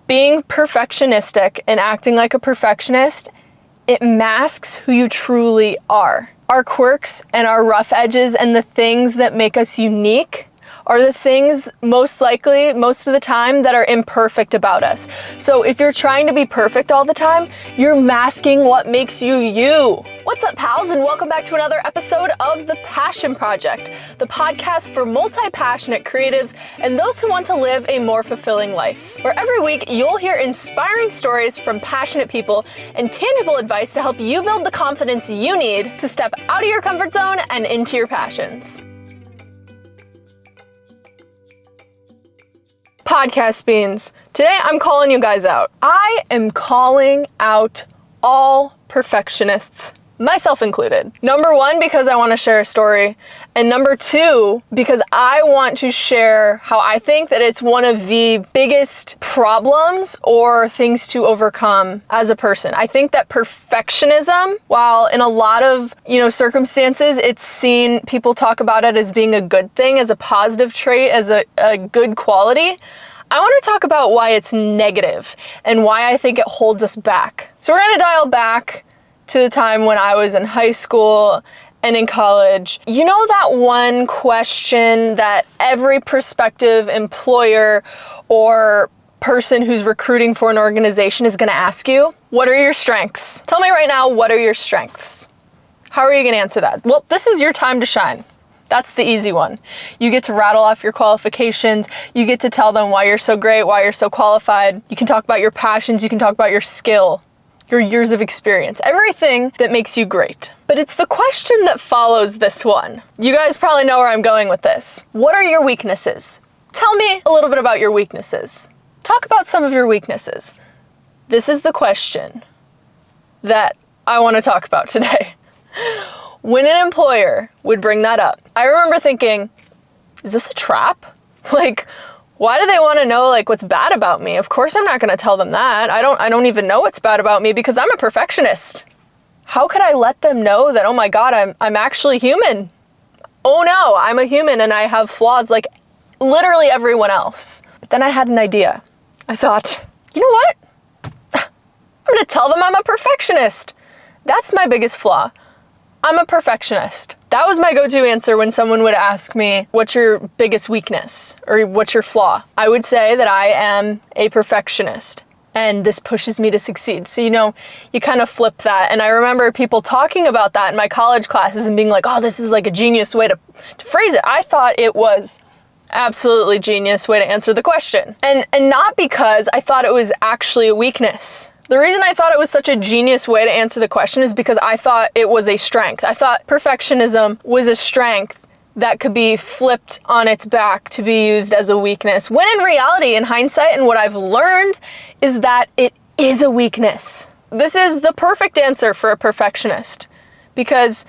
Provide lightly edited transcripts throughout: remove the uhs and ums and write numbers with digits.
Being perfectionistic and acting like a perfectionist, it masks who you truly are. Our quirks and our rough edges and the things that make us unique are the things most likely, most of the time, that are imperfect about us. So if you're trying to be perfect all the time, you're masking what makes you you. What's up, pals, and welcome back to another episode of The Passion Project, the podcast for multi-passionate creatives and those who want to live a more fulfilling life, where every week you'll hear inspiring stories from passionate people and tangible advice to help you build the confidence you need to step out of your comfort zone and into your passions. Podcast beans. Today I'm calling you guys out. I am calling out all perfectionists, myself included. Number one, because I want to share a story. And number two, because I want to share how I think that it's one of the biggest problems or things to overcome as a person. I think that perfectionism, while in a lot of, circumstances, it's seen, people talk about it as being a good thing, as a positive trait, as a good quality. I want to talk about why it's negative and why I think it holds us back. So we're going to dial back to the time when I was in high school and in college. You know that one question that every prospective employer or person who's recruiting for an organization is going to ask you? What are your strengths? Tell me right now, what are your strengths? How are you going to answer that? Well, this is your time to shine. That's the easy one. You get to rattle off your qualifications. You get to tell them why you're so great, why you're so qualified. You can talk about your passions. You can talk about your skill, your years of experience, everything that makes you great. But it's the question that follows this one. You guys probably know where I'm going with this. What are your weaknesses? Tell me a little bit about your weaknesses. Talk about some of your weaknesses. This is the question that I want to talk about today. When an employer would bring that up, I remember thinking, is this a trap? Why do they want to know what's bad about me? Of course I'm not going to tell them that. I don't even know what's bad about me because I'm a perfectionist. How could I let them know that, oh my God, I'm actually human? Oh no, I'm a human and I have flaws like literally everyone else. But then I had an idea. I thought, you know what? I'm going to tell them I'm a perfectionist. That's my biggest flaw. I'm a perfectionist. That was my go-to answer when someone would ask me, what's your biggest weakness or what's your flaw? I would say that I am a perfectionist and this pushes me to succeed. So, you kind of flip that. And I remember people talking about that in my college classes and being like, oh, this is like a genius way to phrase it. I thought it was absolutely genius way to answer the question. And not because I thought it was actually a weakness. The reason I thought it was such a genius way to answer the question is because I thought it was a strength. I thought perfectionism was a strength that could be flipped on its back to be used as a weakness. When in reality, in hindsight, and what I've learned is that it is a weakness. This is the perfect answer for a perfectionist because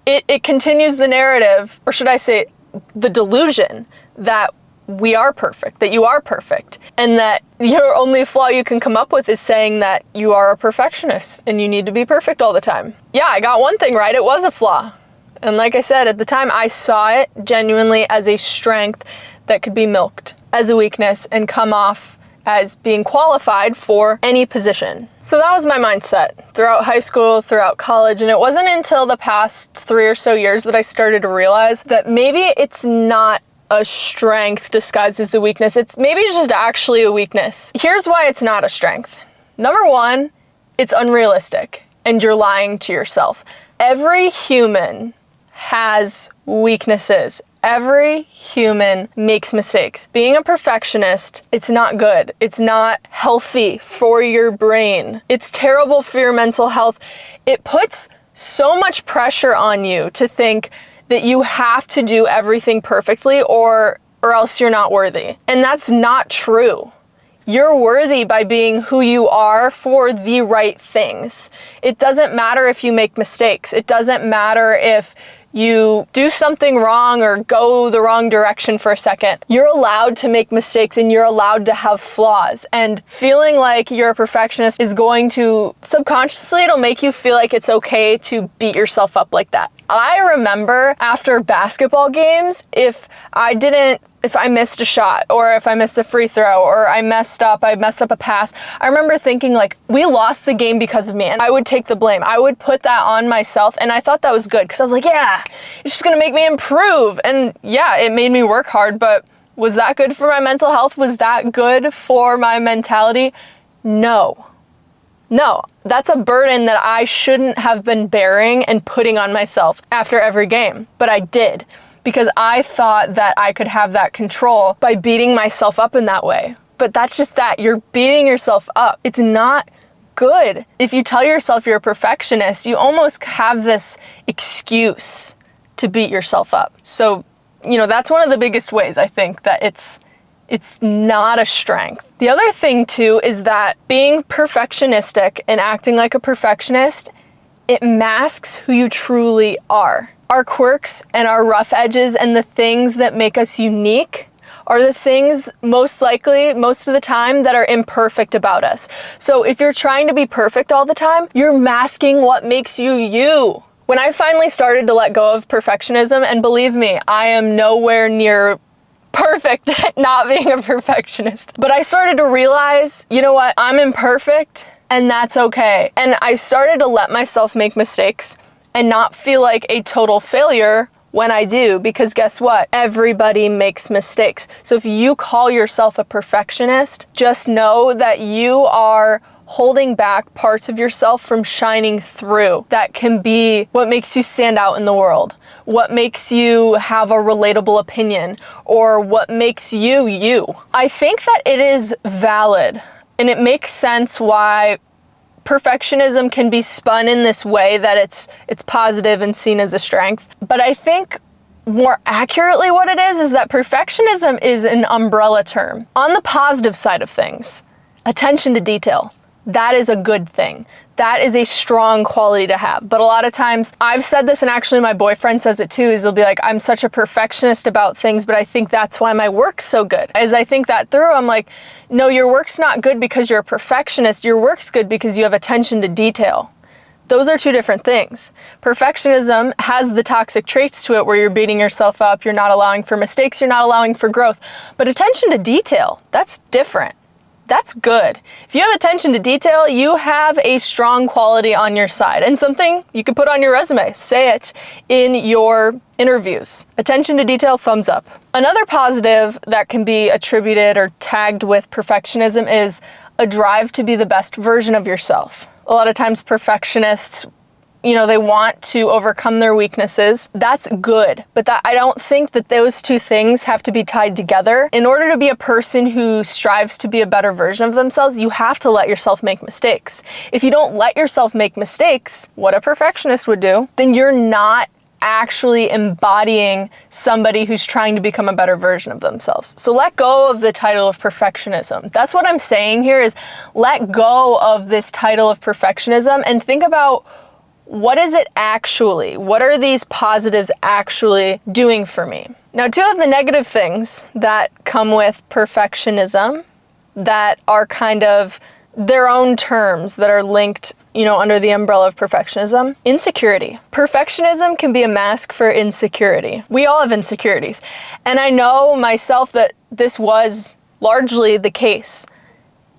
it continues the narrative, or should I say the delusion, that we are perfect, that you are perfect, and that your only flaw you can come up with is saying that you are a perfectionist and you need to be perfect all the time. Yeah, I got one thing right. It was a flaw. And like I said, at the time, I saw it genuinely as a strength that could be milked as a weakness and come off as being qualified for any position. So that was my mindset throughout high school, throughout college, and it wasn't until the past 3 or so years that I started to realize that maybe it's not a strength disguised as a weakness. It's just actually a weakness. Here's why it's not a strength. Number one, it's unrealistic and you're lying to yourself. Every human has weaknesses. Every human makes mistakes. Being a perfectionist, it's not good. It's not healthy for your brain. It's terrible for your mental health. It puts so much pressure on you to think that you have to do everything perfectly or else you're not worthy. And that's not true. You're worthy by being who you are for the right things. It doesn't matter if you make mistakes. It doesn't matter if you do something wrong or go the wrong direction for a second. You're allowed to make mistakes and you're allowed to have flaws. And feeling like you're a perfectionist is going to, subconsciously, it'll make you feel like it's okay to beat yourself up like that. I remember after basketball games, if I missed a shot, or if I missed a free throw, or I messed up a pass, I remember thinking like, we lost the game because of me, and I would take the blame. I would put that on myself, and I thought that was good, because I was like, yeah, it's just gonna make me improve. And yeah, it made me work hard, but was that good for my mental health? Was that good for my mentality? No, that's a burden that I shouldn't have been bearing and putting on myself after every game, but I did, because I thought that I could have that control by beating myself up in that way. But that's just that, you're beating yourself up. It's not good. If you tell yourself you're a perfectionist, you almost have this excuse to beat yourself up. So, that's one of the biggest ways I think that it's not a strength. The other thing too is that being perfectionistic and acting like a perfectionist, it masks who you truly are. Our quirks and our rough edges and the things that make us unique are the things most likely, most of the time, that are imperfect about us. So if you're trying to be perfect all the time, you're masking what makes you you. When I finally started to let go of perfectionism, and believe me, I am nowhere near perfect at not being a perfectionist, but I started to realize, you know what, I'm imperfect, and that's okay. And I started to let myself make mistakes and not feel like a total failure when I do, because guess what? Everybody makes mistakes. So if you call yourself a perfectionist, just know that you are holding back parts of yourself from shining through. That can be what makes you stand out in the world, what makes you have a relatable opinion, or what makes you you. I think that it is valid, and it makes sense why perfectionism can be spun in this way that it's positive and seen as a strength. But I think more accurately what it is that perfectionism is an umbrella term. On the positive side of things, attention to detail. That is a good thing. That is a strong quality to have. But a lot of times, I've said this, and actually my boyfriend says it too, is he'll be like, I'm such a perfectionist about things, but I think that's why my work's so good. As I think that through, I'm like, no, your work's not good because you're a perfectionist. Your work's good because you have attention to detail. Those are two different things. Perfectionism has the toxic traits to it where you're beating yourself up, you're not allowing for mistakes, you're not allowing for growth. But attention to detail, that's different. That's good. If you have attention to detail, you have a strong quality on your side, and something you can put on your resume. Say it in your interviews. Attention to detail, thumbs up. Another positive that can be attributed or tagged with perfectionism is a drive to be the best version of yourself. A lot of times perfectionists, they want to overcome their weaknesses. That's good, but I don't think that those two things have to be tied together. In order to be a person who strives to be a better version of themselves, you have to let yourself make mistakes. If you don't let yourself make mistakes, what a perfectionist would do, then you're not actually embodying somebody who's trying to become a better version of themselves. So let go of the title of perfectionism. That's what I'm saying here, is let go of this title of perfectionism and think about, what is it actually? What are these positives actually doing for me? Now, two of the negative things that come with perfectionism that are kind of their own terms that are linked, under the umbrella of perfectionism. Insecurity. Perfectionism can be a mask for insecurity. We all have insecurities. And I know myself that this was largely the case.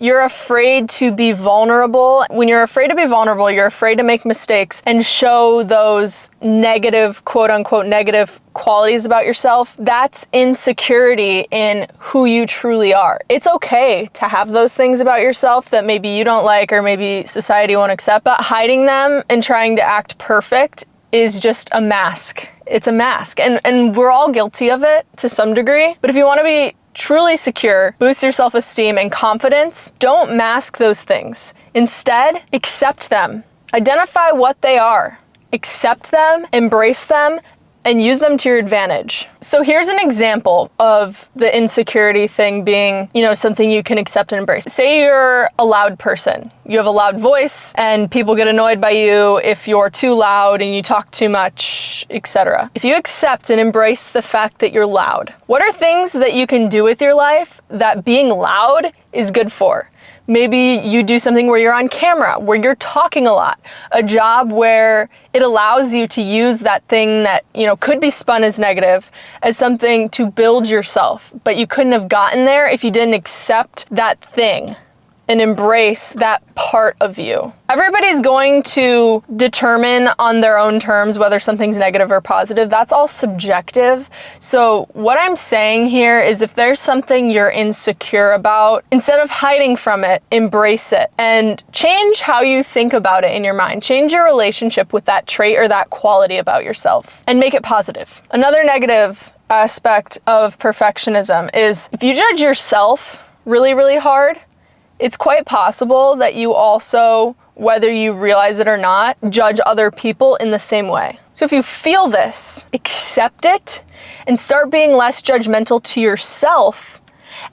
You're afraid to be vulnerable. When you're afraid to be vulnerable, you're afraid to make mistakes and show those negative, quote unquote, negative qualities about yourself. That's insecurity in who you truly are. It's okay to have those things about yourself that maybe you don't like or maybe society won't accept, but hiding them and trying to act perfect is just a mask. It's a mask. And we're all guilty of it to some degree. But if you want to be truly secure, boost your self-esteem and confidence, don't mask those things. Instead, accept them. Identify what they are. Accept them, embrace them, and use them to your advantage. So here's an example of the insecurity thing being, something you can accept and embrace. Say you're a loud person. You have a loud voice and people get annoyed by you if you're too loud and you talk too much, etc. If you accept and embrace the fact that you're loud, what are things that you can do with your life that being loud is good for? Maybe you do something where you're on camera, where you're talking a lot. A job where it allows you to use that thing that, could be spun as negative as something to build yourself, but you couldn't have gotten there if you didn't accept that thing and embrace that part of you. Everybody's going to determine on their own terms whether something's negative or positive. That's all subjective. So what I'm saying here is if there's something you're insecure about, instead of hiding from it, embrace it and change how you think about it in your mind. Change your relationship with that trait or that quality about yourself and make it positive. Another negative aspect of perfectionism is if you judge yourself really, really hard, it's quite possible that you also, whether you realize it or not, judge other people in the same way. So if you feel this, accept it and start being less judgmental to yourself,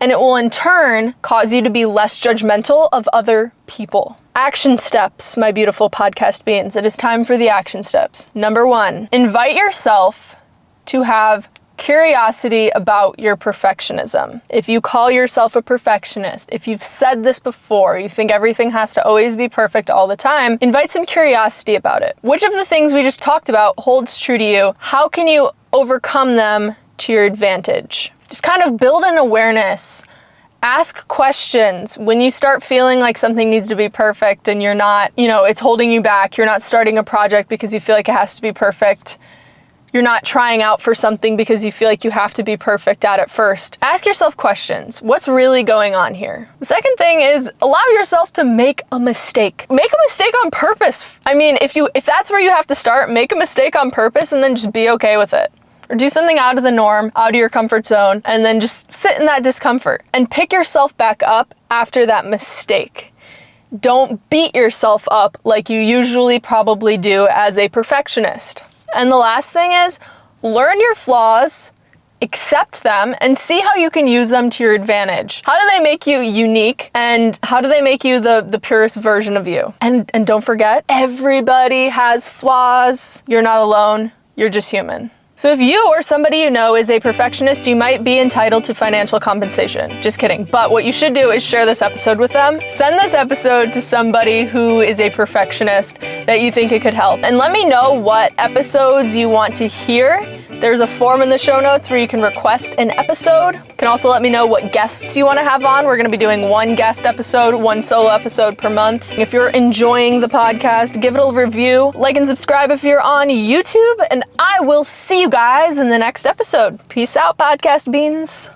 and it will in turn cause you to be less judgmental of other people. Action steps, my beautiful podcast beans. It is time for the action steps. Number 1, invite yourself to have curiosity about your perfectionism. If you call yourself a perfectionist, if you've said this before, you think everything has to always be perfect all the time, invite some curiosity about it. Which of the things we just talked about holds true to you? How can you overcome them to your advantage? Just kind of build an awareness. Ask questions. When you start feeling like something needs to be perfect and you're not, it's holding you back, you're not starting a project because you feel like it has to be perfect. You're not trying out for something because you feel like you have to be perfect at it first. Ask yourself questions. What's really going on here? The second thing is allow yourself to make a mistake. Make a mistake on purpose. I mean, if that's where you have to start, make a mistake on purpose and then just be okay with it. Or do something out of the norm, out of your comfort zone, and then just sit in that discomfort and pick yourself back up after that mistake. Don't beat yourself up like you usually probably do as a perfectionist. And the last thing is, learn your flaws, accept them, and see how you can use them to your advantage. How do they make you unique, and how do they make you the purest version of you? And don't forget, everybody has flaws. You're not alone. You're just human. So if you or somebody you know is a perfectionist, you might be entitled to financial compensation. Just kidding. But what you should do is share this episode with them. Send this episode to somebody who is a perfectionist that you think it could help. And let me know what episodes you want to hear. There's a form in the show notes where you can request an episode. You can also let me know what guests you want to have on. We're going to be doing 1 guest episode, 1 solo episode per month. If you're enjoying the podcast, give it a review, like and subscribe if you're on YouTube, and I will see you guys in the next episode. Peace out, podcast beans.